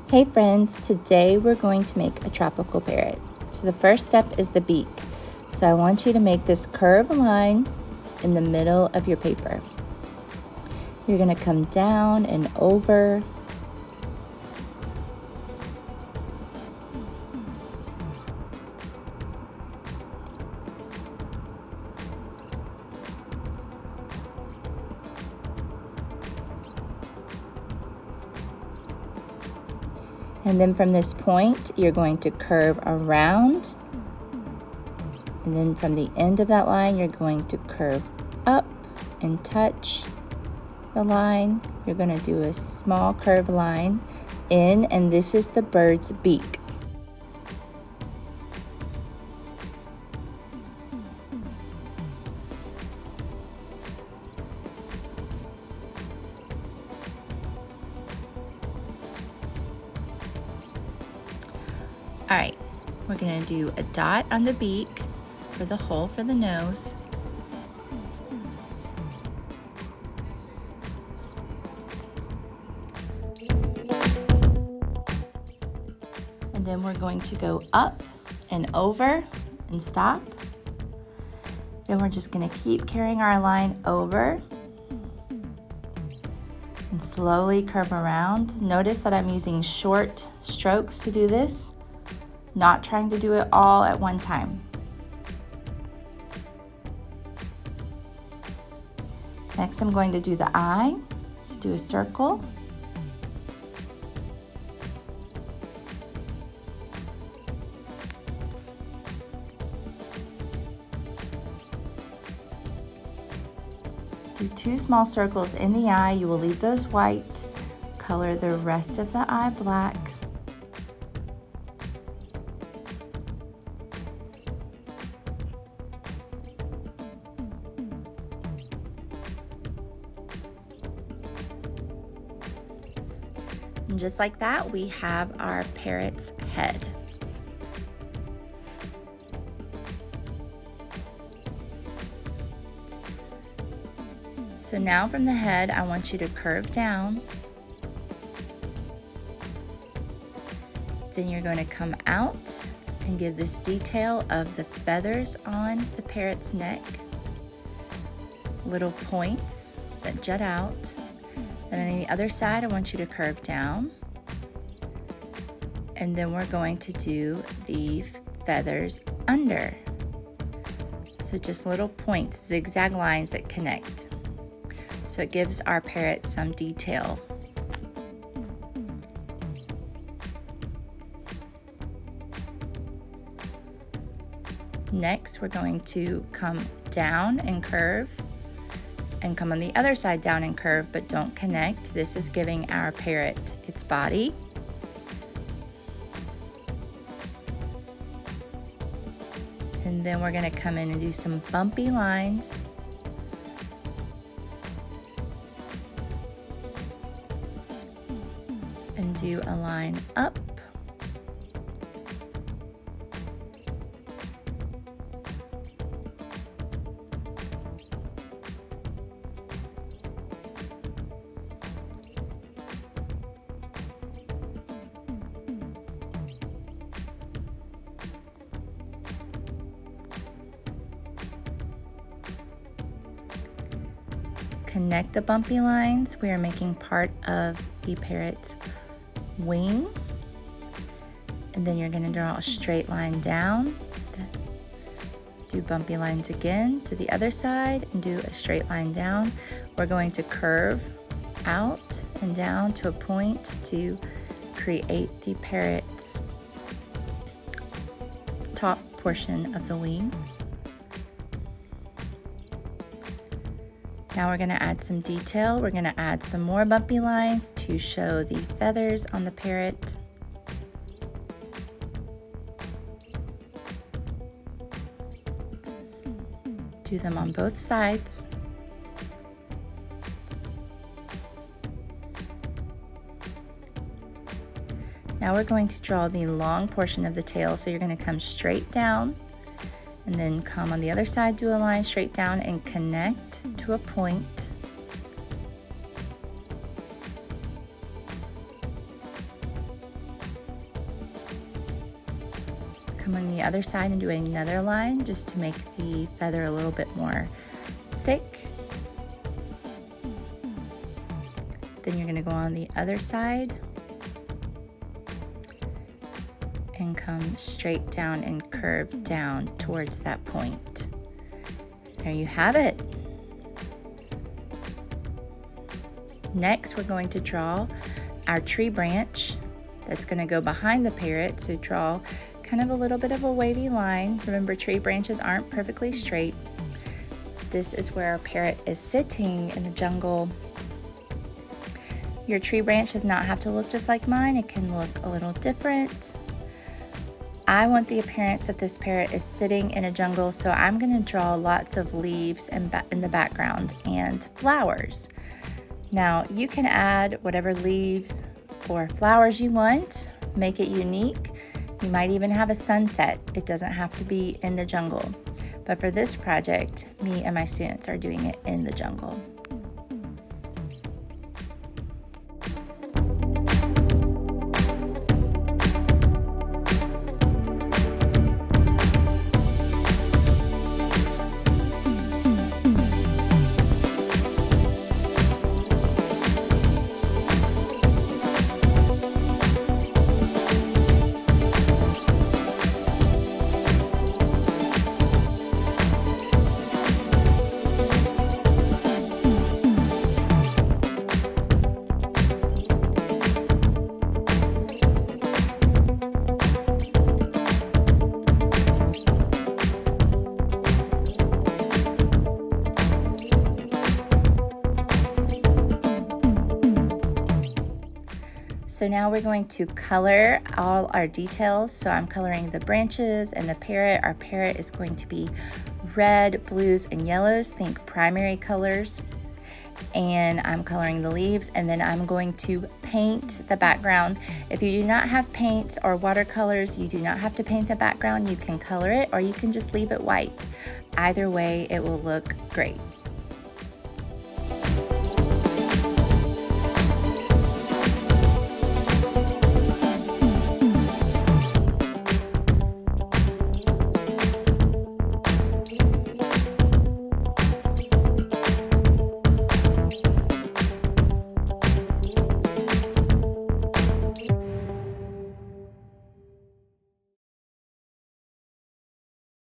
Hey friends, today we're going to make a tropical parrot. So the first step is the beak. So I want you to make this curved line in the middle of your paper. You're going to come down and over. And then from this point, you're going to curve around. And then from the end of that line, you're going to curve up and touch the line. You're going to do a small curved line in, and this is the bird's beak. All right, we're gonna do a dot on the beak for the hole for the nose. And then we're going to go up and over and stop. Then we're just gonna keep carrying our line over and slowly curve around. Notice that I'm using short strokes to do this, not trying to do it all at one time. Next, I'm going to do the eye. So do a circle. Do 2 small circles in the eye. You will leave those white. Color the rest of the eye black. And just like that, we have our parrot's head. So now from the head, I want you to curve down. Then you're going to come out and give this detail of the feathers on the parrot's neck. Little points that jut out. Then on the other side, I want you to curve down. And then we're going to do the feathers under. So just little points, zigzag lines that connect. So it gives our parrot some detail. Next, we're going to come down and curve, and come on the other side down and curve, but don't connect. This is giving our parrot its body. And then we're going to come in and do some bumpy lines. And do a line up. Connect the bumpy lines. We are making part of the parrot's wing. And then you're going to draw a straight line down. Do bumpy lines again to the other side and do a straight line down. We're going to curve out and down to a point to create the parrot's top portion of the wing. Now we're going to add some detail. We're going to add some more bumpy lines to show the feathers on the parrot. Do them on both sides. Now we're going to draw the long portion of the tail. So you're going to come straight down and then come on the other side, do a line straight down and connect to a point. come on the other side and do another line just to make the feather a little bit more thick. Then you're going to go on the other side and come straight down and curve down towards that point. There you have it. Next, we're going to draw our tree branch that's going to go behind the parrot. So draw kind of a little bit of a wavy line. Remember, tree branches aren't perfectly straight. This is where our parrot is sitting in the jungle. Your tree branch does not have to look just like mine. It can look a little different. I want the appearance that this parrot is sitting in a jungle, so I'm going to draw lots of leaves in the background and flowers. Now, you can add whatever leaves or flowers you want, make it unique. You might even have a sunset. It doesn't have to be in the jungle. But for this project, me and my students are doing it in the jungle. So now we're going to color all our details. So I'm coloring the branches and the parrot. Our parrot is going to be red, blues, and yellows. Think primary colors. And I'm coloring the leaves, and then I'm going to paint the background. If you do not have paints or watercolors, you do not have to paint the background. You can color it or you can just leave it white. Either way, it will look great.